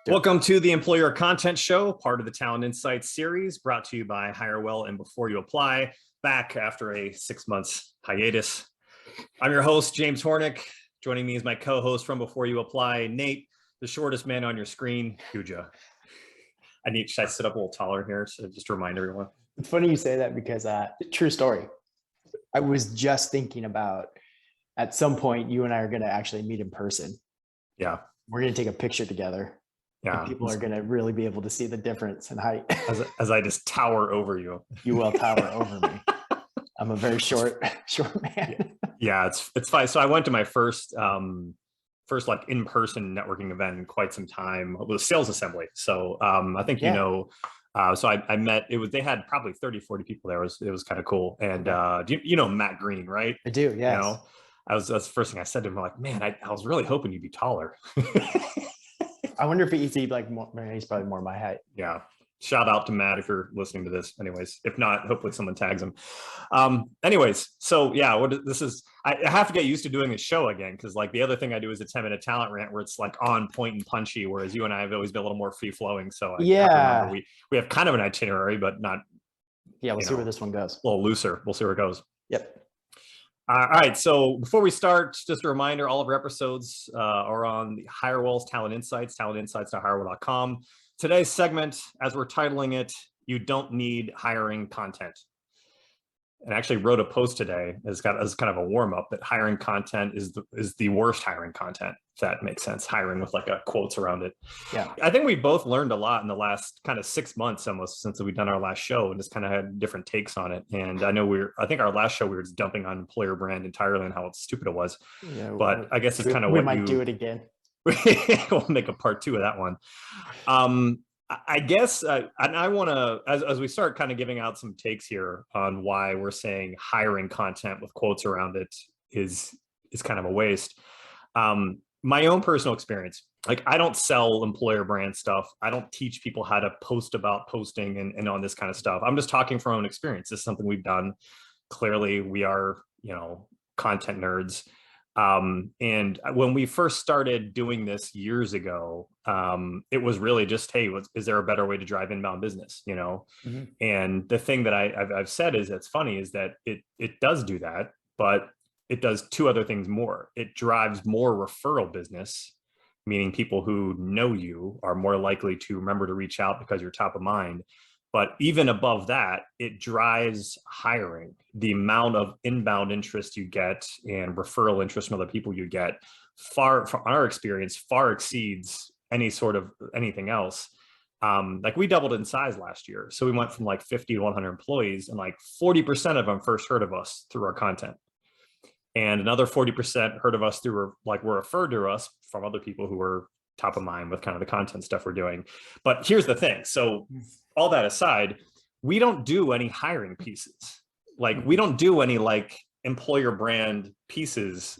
Welcome to the Employer Content Show, part of the Talent Insights series, brought to you by HireWell and Before You Apply, back after a 6 months hiatus. I'm your host, James Hornick. Joining me is my co-host from Before You Apply, Nate, the shortest man on your screen, Guggia. Should I sit up a little taller here, so just to remind everyone? It's funny you say that because true story. I was just thinking about at some point you and I are going to actually meet in person. Yeah. We're going to take a picture together. Yeah. And people are going to really be able to see the difference in height. As I just tower over you. You will tower over me. I'm a very short man. Yeah, it's fine. So I went to my first like in-person networking event in quite some time. It was Sales Assembly. So I think you know. So I met, they had probably 30, 40 people there. It was kind of cool. And you know Matt Green, right? I do, yes. You know, that's the first thing I said to him. I'm like, man, I was really hoping you'd be taller. I wonder if he's like more, he's probably more my height. Yeah. Shout out to Matt if you're listening to this. Anyways, if not, hopefully someone tags him. Anyways, so yeah, I have to get used to doing this show again, because like the other thing I do is a 10-minute talent rant where it's like on point and punchy, whereas you and I have always been a little more free flowing. So we have kind of an itinerary, but not. Yeah, we'll see where this one goes. A little looser. We'll see where it goes. Yep. All right. So before we start, just a reminder, all of our episodes are on the HireWell's Talent Insights, talentinsights.hirewell.com. Today's segment, as we're titling it, You Don't Need Hiring Content. And I actually wrote a post today as kind of a warm up that hiring content is the worst hiring content, if that makes sense. Hiring with like a quotes around it. Yeah. I think we both learned a lot in the last kind of 6 months almost since we've done our last show, and just kind of had different takes on it. And I think our last show we were just dumping on employer brand entirely and how stupid it was. Yeah, but I guess it's kind of we might do it again. We'll make a part 2 of that one. I guess, and I want to, as we start kind of giving out some takes here on why we're saying hiring content with quotes around it is kind of a waste. My own personal experience, like I don't sell employer brand stuff. I don't teach people how to post about posting and on this kind of stuff. I'm just talking from my own experience. This is something we've done. Clearly, we are, content nerds. And when we first started doing this years ago, it was really just, hey, is there a better way to drive inbound business? Mm-hmm. And the thing that I've said is that's funny is that it does do that, but it does 2 other things more. It drives more referral business, meaning people who know you are more likely to remember to reach out because you're top of mind. But even above that, it drives hiring. The amount of inbound interest you get and referral interest from other people you get, from our experience, far exceeds anything else. Like we doubled in size last year. So we went from like 50 to 100 employees, and like 40% of them first heard of us through our content. And another 40% heard of us were referred to us from other people who were top of mind with kind of the content stuff we're doing. But here's the thing. So all that aside, we don't do any hiring pieces. Like we don't do any like employer brand pieces.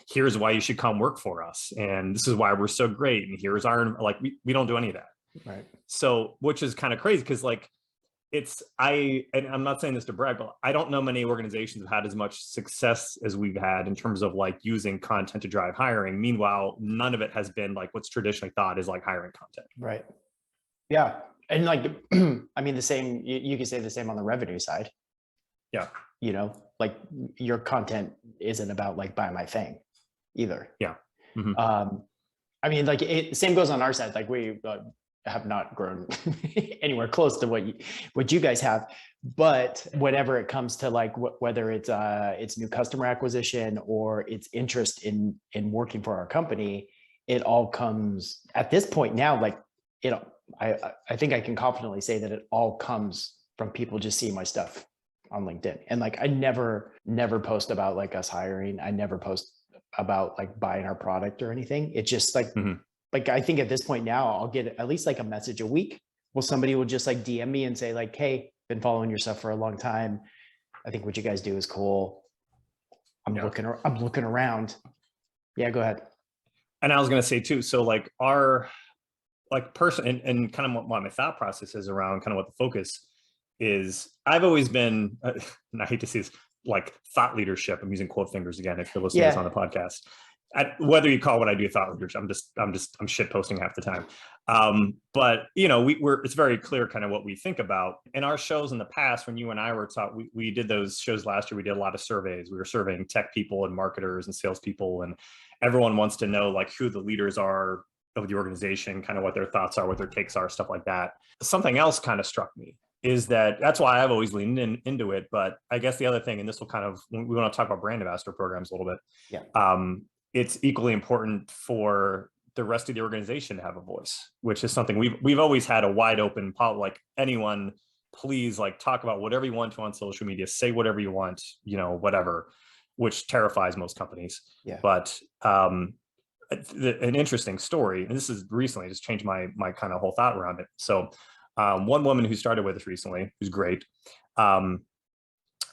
Here's why you should come work for us. And this is why we're so great. And here's we don't do any of that. Right. So, which is kind of crazy because and I'm not saying this to brag, but I don't know many organizations have had as much success as we've had in terms of like using content to drive hiring. Meanwhile, none of it has been like what's traditionally thought is like hiring content. Right. Yeah. And like, I mean, the same, you could say the same on the revenue side. Yeah. Like your content isn't about like buy my thing either. Yeah. Mm-hmm. I mean, like same goes on our side. Like we have not grown anywhere close to what you guys have, but whenever it comes to like whether it's new customer acquisition or it's interest in working for our company, it all comes at this point now. Like I think I can confidently say that it all comes from people just seeing my stuff on LinkedIn. And like I never post about like us hiring. I never post about like buying our product or anything. It's just like. Mm-hmm. Like, I think at this point now, I'll get at least like a message a week. Well, somebody will just like DM me and say like, hey, been following your stuff for a long time. I think what you guys do is cool. I'm looking around. Yeah, go ahead. And I was going to say too, so like our like person and kind of what my thought process is around kind of what the focus is. I've always been, and I hate to see this, like thought leadership. I'm using quote fingers again if you're listening to this on the podcast. whether you call what I do thought leadership, I'm shit posting half the time. But it's very clear kind of what we think about in our shows in the past. When you and I were taught, we did those shows last year. We did a lot of surveys. We were surveying tech people and marketers and salespeople, and everyone wants to know like who the leaders are of the organization, kind of what their thoughts are, what their takes are, stuff like that. Something else kind of struck me is that's why I've always leaned into it. But I guess the other thing, and this will kind of, we want to talk about brand ambassador programs a little bit. Yeah. It's equally important for the rest of the organization to have a voice, which is something we've always had a wide open, like anyone, please like talk about whatever you want to on social media, say whatever you want, whatever, which terrifies most companies. Yeah. But an interesting story, and this is recently just changed my kind of whole thought around it. So one woman who started with us recently, who's great,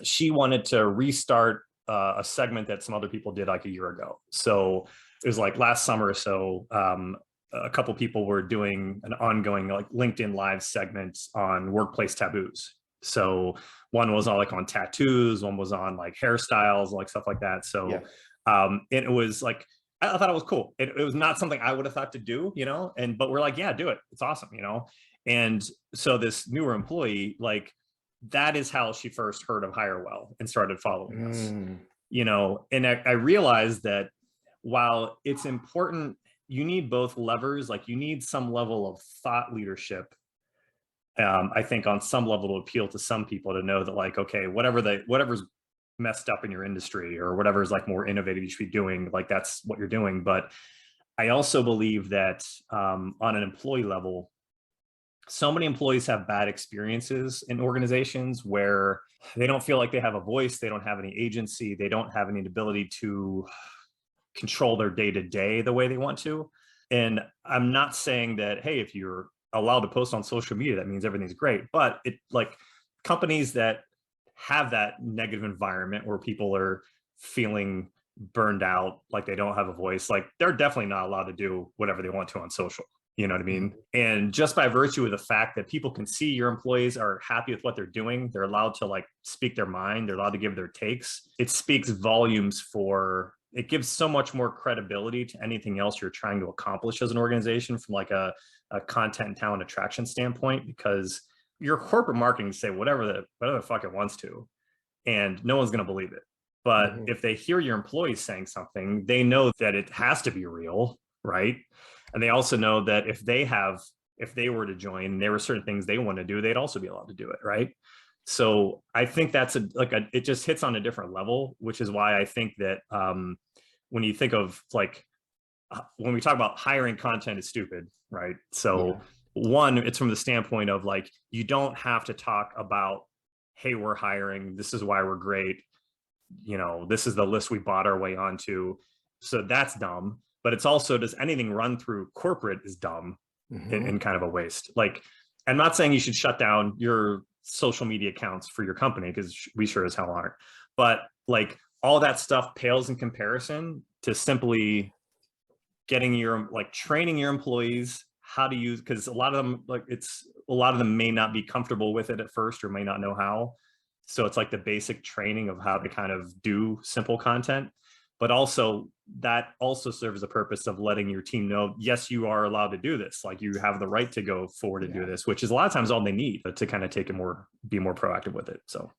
she wanted to restart a segment that some other people did like a year ago. So it was like last summer or so, a couple people were doing an ongoing like LinkedIn live segments on workplace taboos. So one was on like on tattoos, one was on like hairstyles, like stuff like that. So it was like, I thought it was cool. It was not something I would have thought to do, but we're like, yeah, do it. It's awesome, And so this newer employee, like, that is how she first heard of Hirewell and started following us, and I realized that while it's important, you need both levers, like you need some level of thought leadership. I think on some level to appeal to some people to know that like, okay, whatever's messed up in your industry or whatever's like more innovative you should be doing, like that's what you're doing. But I also believe that on an employee level, so many employees have bad experiences in organizations where they don't feel like they have a voice, they don't have any agency, they don't have any ability to control their day-to-day the way they want to. And I'm not saying that, hey, if you're allowed to post on social media, that means everything's great. But it like companies that have that negative environment where people are feeling burned out, like they don't have a voice, like they're definitely not allowed to do whatever they want to on social. You know what I mean? And just by virtue of the fact that people can see your employees are happy with what they're doing, they're allowed to like speak their mind, they're allowed to give their takes. It speaks volumes it gives so much more credibility to anything else you're trying to accomplish as an organization from like a content and talent attraction standpoint, because your corporate marketing say whatever the fuck it wants to, and no one's going to believe it. But if they hear your employees saying something, they know that it has to be real, right? And they also know that if they were to join, there were certain things they want to do, they'd also be allowed to do it, right? So I think that's it just hits on a different level, which is why I think that when you think of like, when we talk about hiring content is stupid, right? So one, it's from the standpoint of like, you don't have to talk about, hey, we're hiring, this is why we're great, this is the list we bought our way onto. So that's dumb. But it's also, does anything run through corporate is dumb and kind of a waste. Like, I'm not saying you should shut down your social media accounts for your company, because we sure as hell aren't. But like all that stuff pales in comparison to simply training your employees how to use, because a lot of them may not be comfortable with it at first or may not know how. So it's like the basic training of how to kind of do simple content. But also that also serves the purpose of letting your team know, yes, you are allowed to do this. Like you have the right to go forward and do this, which is a lot of times all they need to kind of be more proactive with it. So,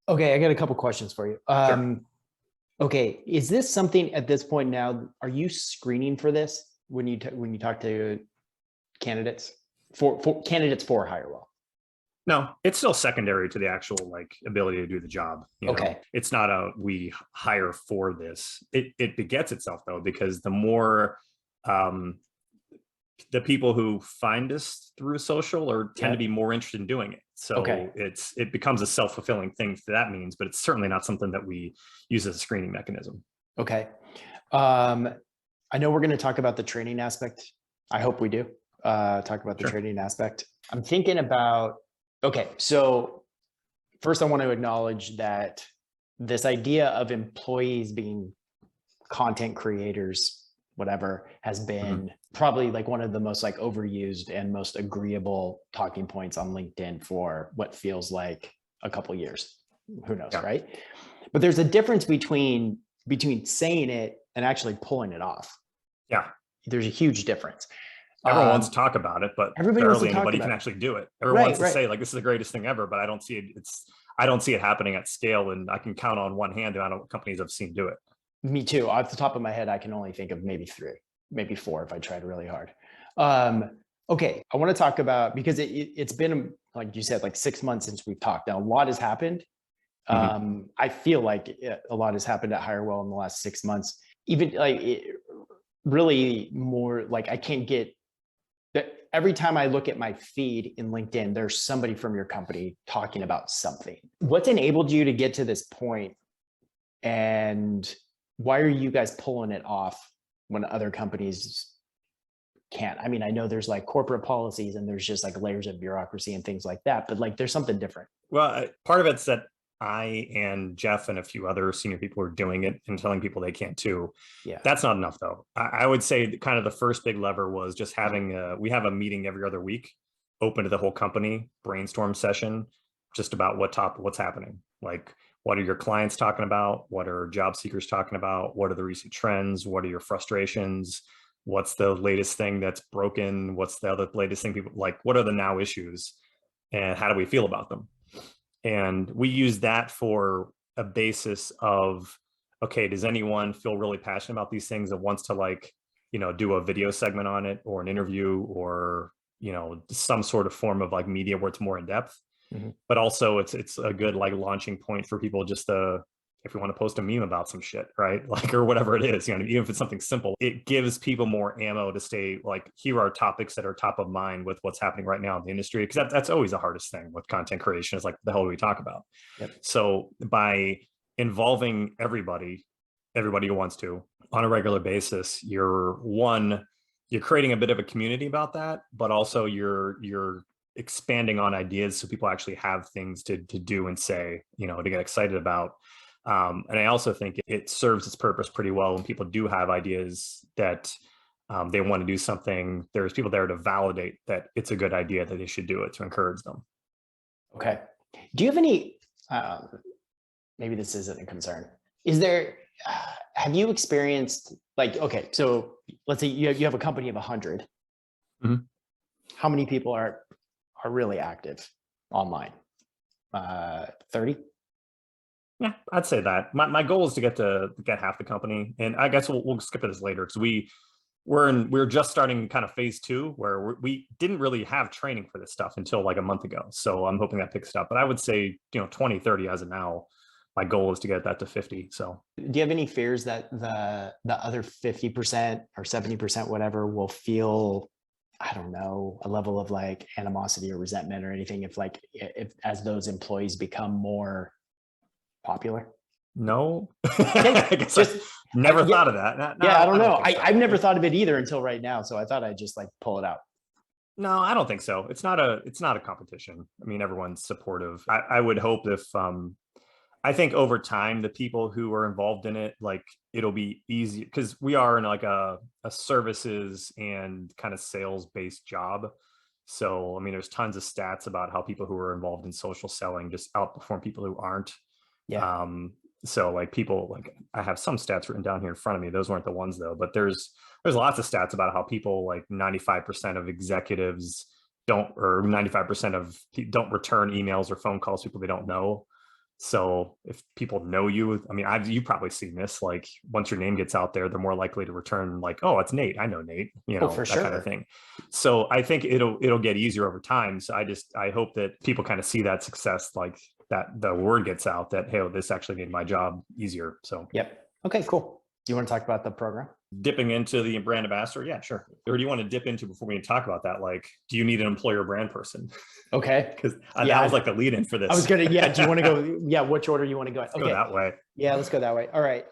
okay, I got a couple questions for you. Sure. Okay, is this something at this point now? Are you screening for this when you talk to candidates for Hirewell? No, it's still secondary to the actual like ability to do the job. Okay. It's not we hire for this. It begets itself though, because the more the people who find us through social tend to be more interested in doing it. So it becomes a self-fulfilling thing for that means, but it's certainly not something that we use as a screening mechanism. Okay. I know we're going to talk about the training aspect. I hope we do talk about the training aspect. I'm thinking about, okay, so first I want to acknowledge that this idea of employees being content creators, whatever, has been probably like one of the most like overused and most agreeable talking points on LinkedIn for what feels like a couple of years. Who knows, right? But there's a difference between saying it and actually pulling it off. Yeah. There's a huge difference. Everyone wants to talk about it, but everybody wants to barely talk anybody about can it. actually do it. Everyone wants to Right. say like, this is the greatest thing ever, but I don't see it. I don't see it happening at scale, and I can count on one hand the amount of companies I've seen do it. Me too. Off the top of my head, I can only think of maybe 3, maybe 4 if I tried really hard. Okay, I want to talk about, because it's been, like you said, like 6 months since we've talked. Now, a lot has happened. I feel like a lot has happened at Hirewell in the last 6 months. Even like really more like I can't get that every time I look at my feed in LinkedIn, there's somebody from your company talking about something. What's enabled you to get to this point, and why are you guys pulling it off when other companies can't? I mean, I know there's like corporate policies and there's just like layers of bureaucracy and things like that, but like there's something different. Well, part of it's that I and Jeff and a few other senior people are doing it and telling people they can't too. Yeah. That's not enough though. I would say kind of the first big lever was just having we have a meeting every other week, open to the whole company, brainstorm session, just about what's happening. Like, what are your clients talking about? What are job seekers talking about? What are the recent trends? What are your frustrations? What's the latest thing that's broken? What's the other latest thing people like? What are the now issues? And how do we feel about them? And we use that for a basis of, okay, does anyone feel really passionate about these things and wants to like, do a video segment on it or an interview or, some sort of form of like media where it's more in depth. But also it's a good like launching point for people just to, if you want to post a meme about some shit, right? Like, or whatever it is, even if it's something simple, it gives people more ammo to stay like, here are topics that are top of mind with what's happening right now in the industry. Cause that's always the hardest thing with content creation is like, the hell do we talk about? Yep. So by involving everybody who wants to on a regular basis, you're creating a bit of a community about that, but also you're expanding on ideas so people actually have things to do and say, to get excited about. And I also think it serves its purpose pretty well when people do have ideas that they want to do something. There's people there to validate that it's a good idea, that they should do it, to encourage them. Okay. Do you have any, maybe this isn't a concern. Is there, have you experienced like, okay, so let's say you have a company of 100. How many people are really active online? 30? Yeah, I'd say that. My goal is to get half the company, and I guess we'll skip this later because we're just starting kind of phase 2 where we didn't really have training for this stuff until like a month ago. So I'm hoping that picks it up. But I would say 20, 30 as of now. My goal is to get that to 50. So do you have any fears that the other 50% or 70%, whatever, will feel, I don't know, a level of like animosity or resentment or anything if as those employees become more popular? No, Okay, I guess just never thought of that. No, yeah, I don't know. I've never thought of it either until right now. So I thought I'd just like pull it out. No, I don't think so. It's not a competition. I mean, everyone's supportive. I would hope if I think over time, the people who are involved in it, like it'll be easy because we are in like a services and kind of sales based job. So, I mean, there's tons of stats about how people who are involved in social selling just outperform people who aren't. Yeah. So like people, like I have some stats written down here in front of me. Those weren't the ones though, but there's lots of stats about how people, like 95% of executives don't return emails or phone calls to people they don't know. So if people know you, I mean, you've probably seen this, like once your name gets out there, they're more likely to return like, oh, it's Nate. I know Nate, for that sure. kind of thing. So I think it'll get easier over time. So I hope that people kind of see that success, like that the word gets out that, hey, this actually made my job easier. So, yep. Okay, cool. Do you want to talk about the program? Dipping into the brand ambassador? Yeah, sure. Or do you want to dip into, before we talk about that, like, do you need an employer brand person? Okay. Because that was like the lead in for this. I was gonna, do you want to go? Yeah, which order you want to go? Go that way. Yeah, let's go that way. All right.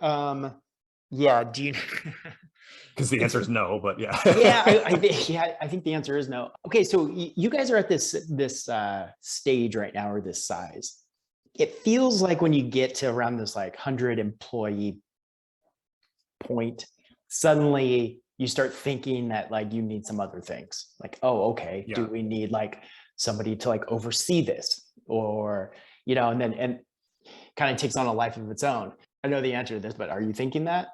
Yeah. Do you? Because the answer is no, but yeah. I think the answer is no. Okay, so you guys are at this stage right now, or this size. It feels like when you get to around this like 100 employee point, suddenly you start thinking that like you need some other things. Like, oh, okay, do we need like somebody to like oversee this, or and kind of takes on a life of its own? I know the answer to this, but are you thinking that?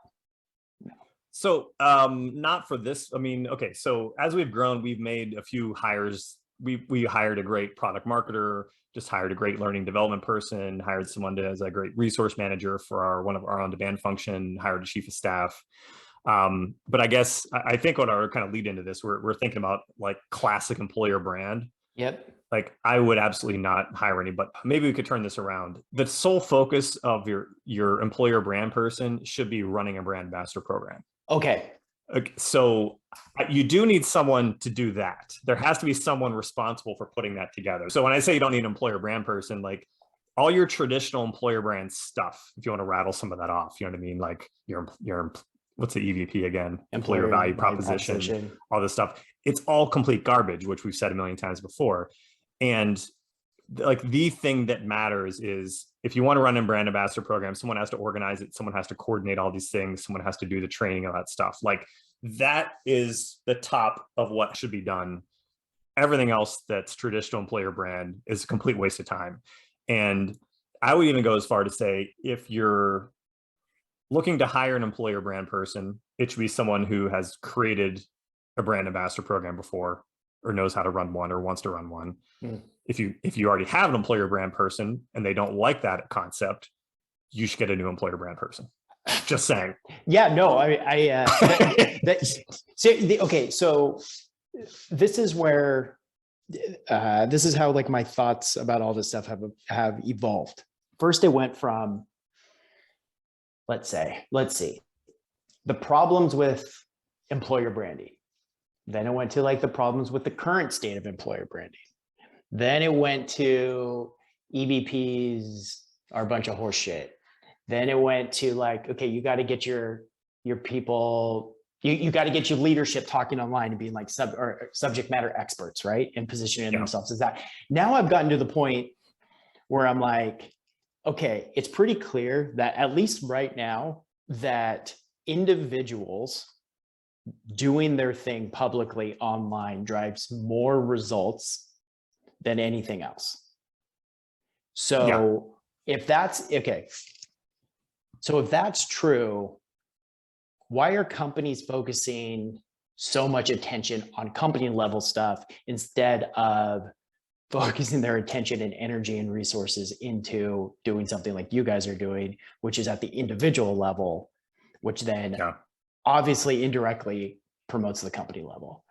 So not for this. I mean, okay, so as we've grown, we've made a few hires. We hired a great product marketer, just hired a great learning development person, hired someone to, as a great resource manager for our one of our on-demand function, hired a chief of staff. But I guess I think what our kind of lead into this, we're thinking about like classic employer brand. Yep. Like I would absolutely not hire any, but maybe we could turn this around. The sole focus of your employer brand person should be running a brand ambassador program. Okay. Okay, so you do need someone to do that. There has to be someone responsible for putting that together. So when I say you don't need an employer brand person, like all your traditional employer brand stuff, if you want to rattle some of that off, you know what I mean? Like your what's the EVP again? Employer value proposition, all this stuff. It's all complete garbage, which we've said a million times before. And like the thing that matters is if you want to run a brand ambassador program, someone has to organize it, someone has to coordinate all these things, someone has to do the training, all that stuff. Like that is the top of what should be done. Everything else that's traditional employer brand is a complete waste of time. And I would even go as far to say, if you're looking to hire an employer brand person, it should be someone who has created a brand ambassador program before, or knows how to run one, or wants to run one. If you already have an employer brand person and they don't like that concept, you should get a new employer brand person. Just saying. Yeah, no, okay. So this is where, this is how like my thoughts about all this stuff have evolved. First, it went from, let's see, the problems with employer branding. Then it went to like the problems with the current state of employer branding. Then it went to EVPs are a bunch of horse shit. Then it went to like, okay, you got to get your people, you got to get your leadership talking online and being like subject matter experts, right? And positioning themselves as that. Now I've gotten to the point where I'm like, okay, it's pretty clear that at least right now that individuals doing their thing publicly online drives more results than anything else. So if that's okay, so if that's true, why are companies focusing so much attention on company level stuff instead of focusing their attention and energy and resources into doing something like you guys are doing, which is at the individual level, which then obviously indirectly promotes the company level.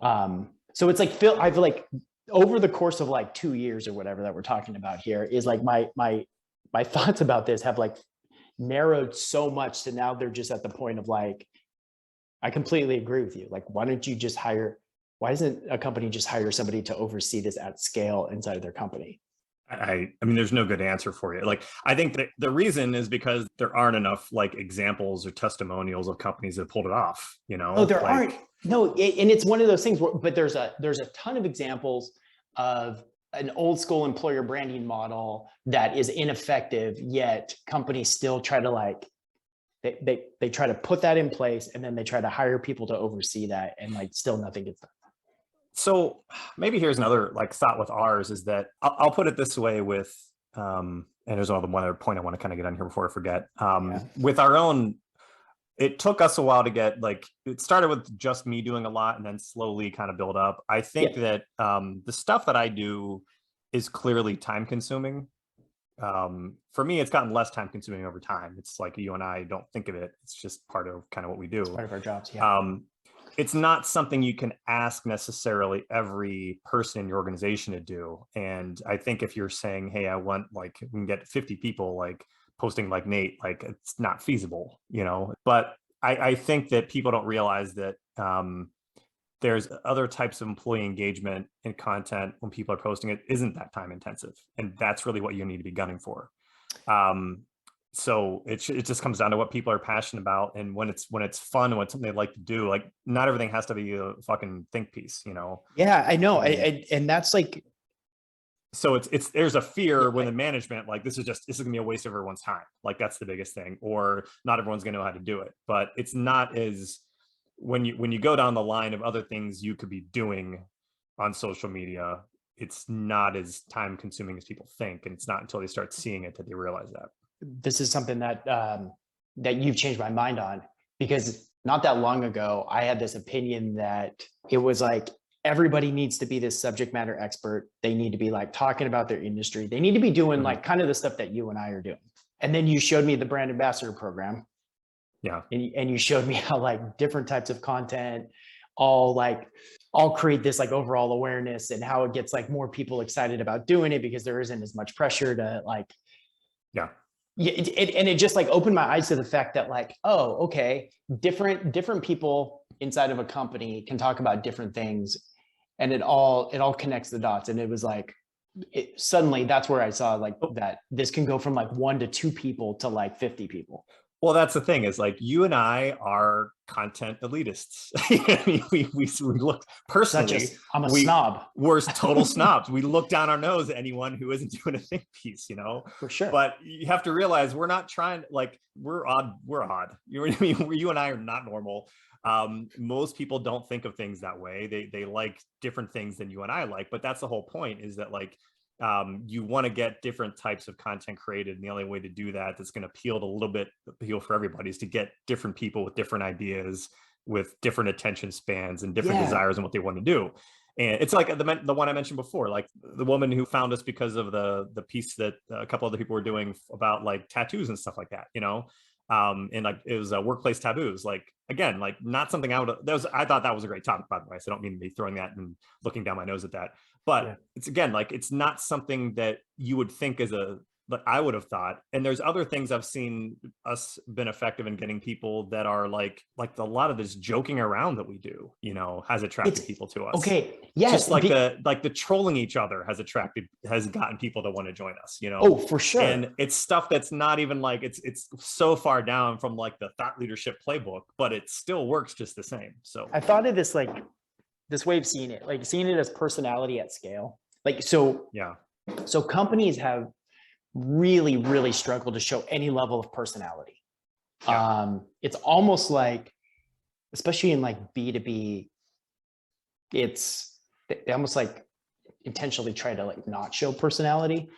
So it's like, I feel like over the course of like 2 years or whatever that we're talking about here is like my thoughts about this have like narrowed so much to now they're just at the point of like, I completely agree with you. Like, why doesn't a company just hire somebody to oversee this at scale inside of their company? I mean, there's no good answer for you. Like, I think that the reason is because there aren't enough like examples or testimonials of companies that pulled it off, you know? Oh, there aren't. No, and it's one of those things where, but there's a ton of examples of an old school employer branding model that is ineffective, yet companies still try to like, they try to put that in place and then they try to hire people to oversee that and like still nothing gets done. So maybe here's another like thought with ours is that I'll put it this way with, and there's one other point I want to kind of get on here before I forget. With our own, it took us a while to get like, it started with just me doing a lot and then slowly kind of build up. I think that the stuff that I do is clearly time consuming. For me, it's gotten less time consuming over time. It's like you and I don't think of it. It's just part of kind of what we do. It's part of our jobs. It's not something you can ask necessarily every person in your organization to do. And I think if you're saying, hey, I want like, we can get 50 people like posting like Nate, like it's not feasible, you know? But I think that people don't realize that there's other types of employee engagement and content when people are posting it isn't that time intensive. And that's really what you need to be gunning for. So it just comes down to what people are passionate about, and when it's fun and when it's something they like to do. Like not everything has to be a fucking think piece, you know? Yeah, I know, and that's like. So there's a fear when the management like this is gonna be a waste of everyone's time. Like that's the biggest thing, or not everyone's gonna know how to do it. But it's not as when you go down the line of other things you could be doing on social media, it's not as time consuming as people think, and it's not until they start seeing it that they realize that. This is something that that you've changed my mind on, because not that long ago, I had this opinion that it was like everybody needs to be this subject matter expert. They need to be like talking about their industry. They need to be doing like kind of the stuff that you and I are doing. And then you showed me the brand ambassador program. Yeah. And you showed me how like different types of content all create this like overall awareness, and how it gets like more people excited about doing it because there isn't as much pressure to like, yeah. And it just like opened my eyes to the fact that like, oh, okay, different people inside of a company can talk about different things, and it all connects the dots. And it was like, suddenly that's where I saw like that this can go from like 1 to 2 people to like 50 people. Well, that's the thing, is like you and I are content elitists. I mean, we look personally. I'm a snob. We're total snobs. We look down our nose at anyone who isn't doing a think piece, you know. For sure. But you have to realize we're not trying, like, we're odd. We're odd. You know what I mean? You and I are not normal. Most people don't think of things that way. They like different things than you and I like. But that's the whole point, is that like, you want to get different types of content created, and the only way to do that that's going to appeal for everybody is to get different people with different ideas, with different attention spans and different desires and what they want to do. And it's like the one I mentioned before, like the woman who found us because of the piece that a couple other people were doing about like tattoos and stuff like that, you know. And like it was workplace taboos. Like, again, like not something I thought that was a great topic, by the way, so I don't mean to be throwing that and looking down my nose at that. But it's, again, like it's not something that you would think but I would have thought. And there's other things I've seen us been effective in getting people that are like a lot of this joking around that we do, you know, has attracted people to us. Okay. Yes. Just like the trolling each other has gotten people to want to join us, you know? Oh, for sure. And it's stuff that's not even like, it's so far down from like the thought leadership playbook, but it still works just the same. So I thought of this, like this way of seeing it as personality at scale. Like, so companies have really, really struggled to show any level of personality. It's almost like, especially in like B2B, they almost like intentionally try to like not show personality.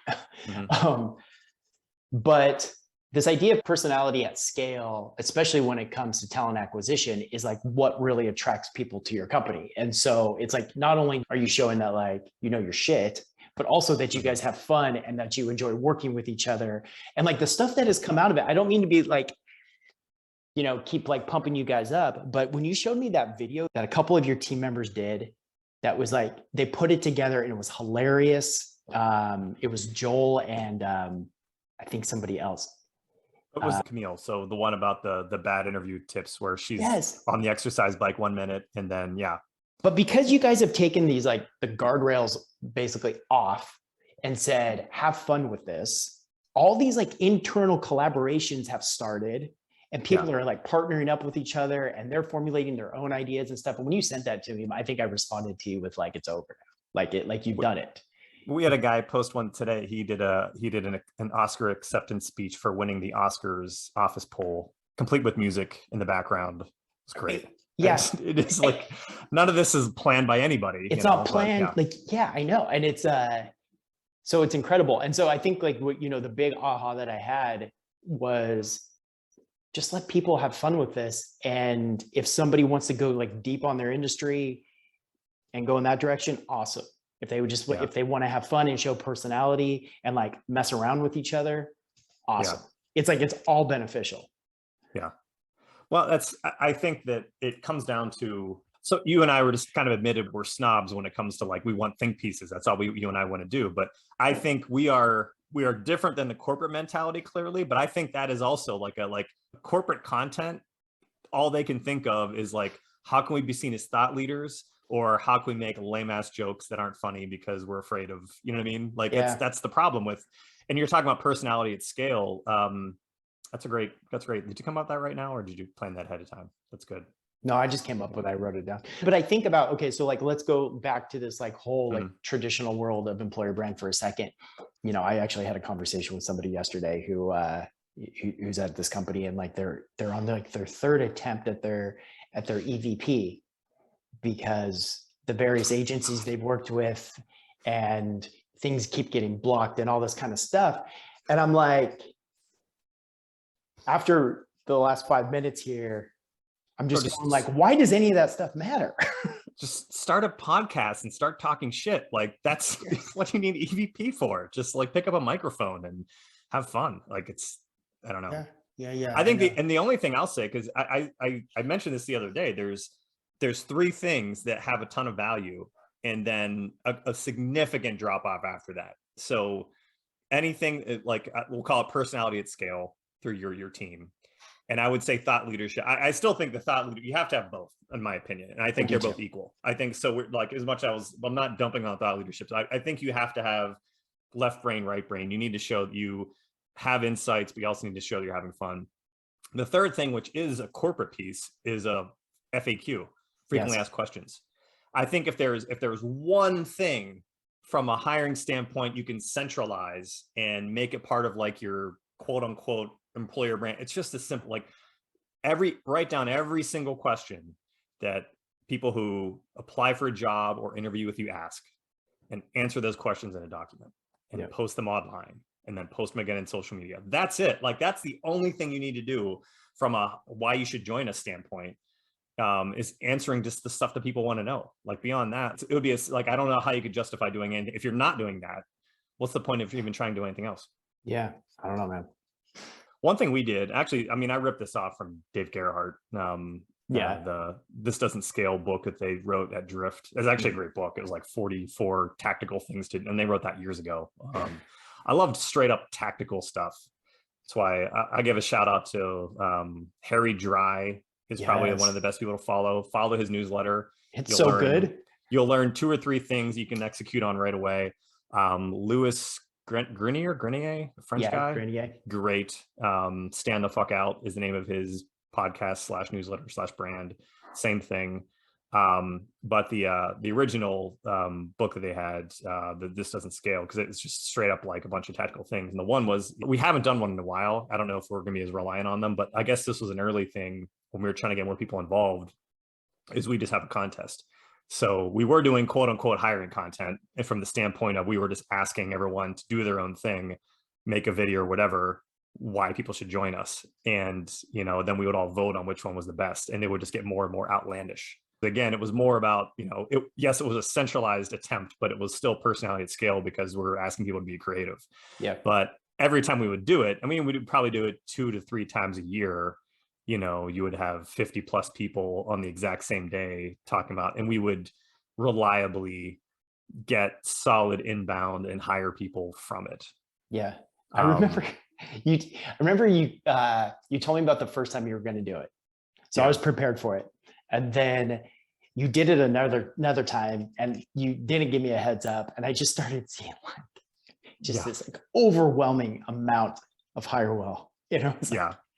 But this idea of personality at scale, especially when it comes to talent acquisition, is like what really attracts people to your company. And so it's like, not only are you showing that like, you know, your shit, but also that you guys have fun and that you enjoy working with each other. And like the stuff that has come out of it, I don't mean to be like, you know, keep like pumping you guys up, but when you showed me that video that a couple of your team members did, that was like, they put it together and it was hilarious. It was Joel and I think somebody else. It was Camille. So the one about the bad interview tips, where she's on the exercise bike 1 minute and then, But because you guys have taken these, like the guardrails basically off and said, have fun with this, all these like internal collaborations have started, and people are like partnering up with each other and they're formulating their own ideas and stuff. And when you sent that to me, I think I responded to you with like, it's over now. Like you've done it. We had a guy post one today. He did an Oscar acceptance speech for winning the Oscars office poll, complete with music in the background. It's great. Yes. It is like, none of this is planned by anybody. It's not planned. I know. And it's, so it's incredible. And so I think like what, you know, the big aha that I had was just let people have fun with this. And if somebody wants to go like deep on their industry and go in that direction, awesome. If they would just, if they want to have fun and show personality and like mess around with each other, awesome. It's like, it's all beneficial. Yeah. Well, I think that it comes down to, so you and I were just kind of admitted we're snobs when it comes to like, we want think pieces. That's all you and I want to do. But I think we are different than the corporate mentality, clearly. But I think that is also like corporate content. All they can think of is like, how can we be seen as thought leaders? Or how can we make lame ass jokes that aren't funny because we're afraid of, you know what I mean? Like that's the problem with, and you're talking about personality at scale. That's great. Did you come up with that right now, or did you plan that ahead of time? That's good. No, I just came up with, I wrote it down. But I think about, okay, so like, let's go back to this like whole like traditional world of employer brand for a second. You know, I actually had a conversation with somebody yesterday who's at this company, and like they're on like their third attempt at their EVP, because the various agencies they've worked with and things keep getting blocked and all this kind of stuff. And I'm like, after the last 5 minutes here, I'm just going like, why does any of that stuff matter? Just start a podcast and start talking shit. Like that's what you need EVP for. Just like pick up a microphone and have fun. Like I don't know. Yeah. I think the only thing I'll say, because I mentioned this the other day, there's three things that have a ton of value and then a significant drop off after that. So anything like we'll call it personality at scale through your team. And I would say thought leadership. I still think the thought leader, you have to have both, in my opinion. And I think they're both equal. I think so. We're like, as much as I'm not dumping on thought leadership. I think you have to have left brain, right brain. You need to show that you have insights, but you also need to show that you're having fun. The third thing, which is a corporate piece, is a FAQ, frequently asked questions. I think if there's one thing from a hiring standpoint you can centralize and make it part of like your quote unquote employer brand, it's just as simple. Like write down every single question that people who apply for a job or interview with you ask, and answer those questions in a document and post them online, and then post them again in social media. That's it. Like that's the only thing you need to do from a why you should join us standpoint, is answering just the stuff that people want to know. Like beyond that, it would be like, I don't know how you could justify doing anything. If you're not doing that, what's the point of even trying to do anything else? Yeah, I don't know, man. One thing we did, actually, I mean, I ripped this off from Dave Gerhardt. The This Doesn't Scale book that they wrote at Drift. It's actually a great book. It was like 44 tactical things and they wrote that years ago. I loved straight up tactical stuff. That's why I give a shout out to Harry Dry. Is probably one of the best people to follow. Follow his newsletter. It's so good. You'll learn 2 or 3 things you can execute on right away. Louis Grenier, French guy. Grenier. Great. Stand the Fuck Out is the name of his podcast / newsletter / brand. Same thing. But the original book that they had, This Doesn't Scale, because it's just straight up like a bunch of tactical things. And the one was, we haven't done one in a while. I don't know if we're going to be as reliant on them, but I guess this was an early thing when we were trying to get more people involved, is we just have a contest. So we were doing quote unquote hiring content. And from the standpoint of, we were just asking everyone to do their own thing, make a video or whatever, why people should join us. And, then we would all vote on which one was the best. And it would just get more and more outlandish. Again, it was more about, yes, it was a centralized attempt, but it was still personality at scale because we're asking people to be creative. Yeah. But every time we would do it, I mean, we'd probably do it 2 to 3 times a year. You would have 50 plus people on the exact same day talking about, and we would reliably get solid inbound and hire people from it. Yeah. I remember you told me about the first time you were going to do it. So I was prepared for it. And then you did it another time and you didn't give me a heads up. And I just started seeing this like overwhelming amount of hire well,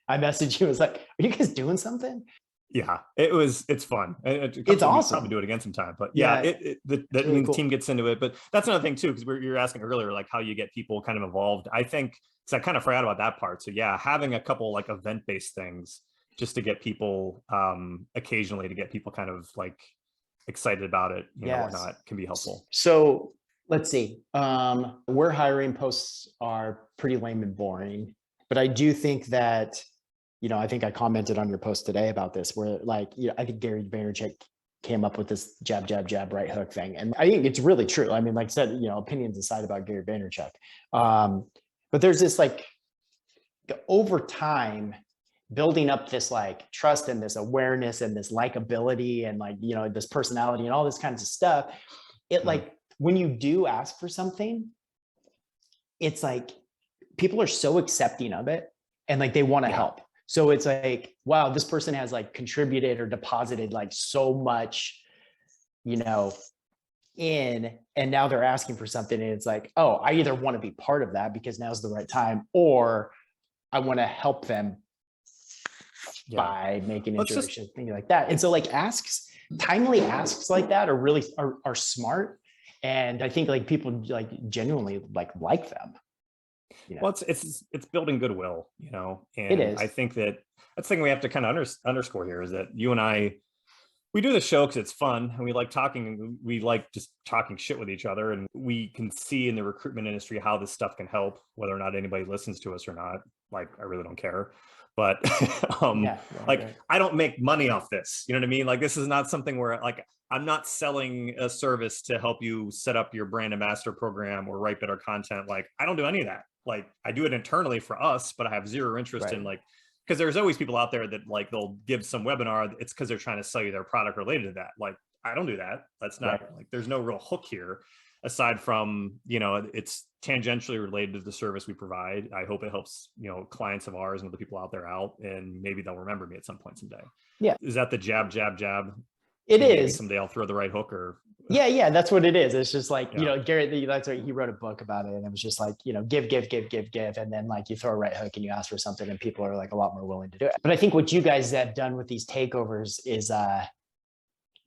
I messaged you, I was like, are you guys doing something? Yeah, it's fun. It's awesome. Probably do it again sometime, but the team gets into it. But that's another thing too, because you're asking earlier, like how you get people kind of involved. I think, because I kind of forgot about that part. So yeah, having a couple like event-based things just to get people occasionally, to get people kind of like excited about it, whatnot, can be helpful. So let's see. We're hiring posts are pretty lame and boring, but I do think that, I think I commented on your post today about this, where I think Gary Vaynerchuk came up with this jab, jab, jab, right hook thing. And I think it's really true. I mean, like I said, opinions aside about Gary Vaynerchuk. But there's this over time, building up this trust and this awareness and this likability and this personality and all this kinds of stuff. When you do ask for something, it's people are so accepting of it and they want to help. So it's wow, this person has contributed or deposited so much, in, and now they're asking for something. And it's oh, I either want to be part of that because now's the right time, or I want to help them by making introductions, things like that. And so timely asks like that are really are smart. And I think people genuinely like them. Well, it's building goodwill, and it is. I think that's the thing we have to kind of underscore here, is that you and I, we do the show because it's fun and we like talking. We like just talking shit with each other, and we can see in the recruitment industry how this stuff can help, whether or not anybody listens to us or not. I really don't care. But Yeah, like right. I don't make money off this. You know what I mean? Like this is not something where like I'm not selling a service to help you set up your brand ambassador program or write better content. Like I don't do any of that. Like I do it internally for us, but I have zero interest in like, because there's always people out there that like they'll give some webinar. It's because they're trying to sell you their product related to that. Like I don't do that. That's not like there's no real hook here aside from, you know, it's tangentially related to the service we provide. I hope it helps, you know, clients of ours and other people out there out, and maybe they'll remember me at some point someday. Yeah. Is that the jab, jab, jab? It Maybe is. someday I'll throw the right hook or. Yeah, that's what it is. It's just like, you know, Garrett, that's what he wrote a book about it. And it was just like, you know, give. And then like you throw a right hook and you ask for something and people are like a lot more willing to do it. But I think what you guys have done with these takeovers is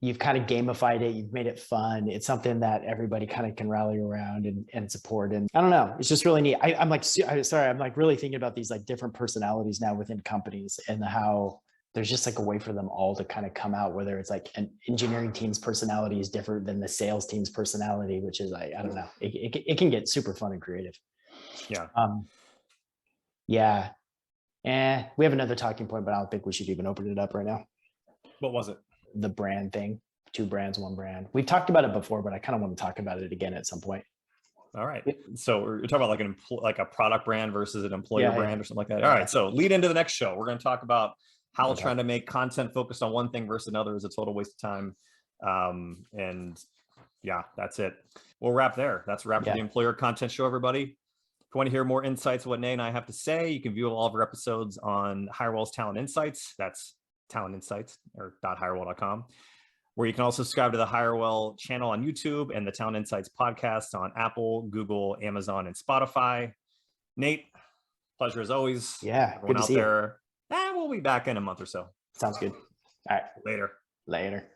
you've kind of gamified it. You've made it fun. It's something that everybody kind of can rally around and support. And I don't know, it's just really neat. I'm like really thinking about these like different personalities now within companies and how there's just like a way for them all to kind of come out, whether it's like an engineering team's personality is different than the sales team's personality, which is like, I don't know, it can get super fun and creative. Yeah. Yeah. We have another talking point, but I don't think we should even open it up right now. What was it? The brand thing, 2 brands, 1 brand. We've talked about it before, but I kind of want to talk about it again at some point. All right. So we're talking about like a product brand versus an employer brand or something like that. All right. So lead into the next show. We're going to talk about how trying to make content focused on one thing versus another is a total waste of time. And yeah, that's it. We'll wrap there. That's a wrap for the Employer Content Show, everybody. If you want to hear more insights of what Nate and I have to say, you can view all of our episodes on HireWell's Talent Insights. That's Talent Insights or .hirewell.com, where you can also subscribe to the HireWell channel on YouTube and the Talent Insights podcast on Apple, Google, Amazon, and Spotify. Nate, pleasure as always. Yeah, everyone out there. We'll be back in a month or so. Sounds good. All right. Later.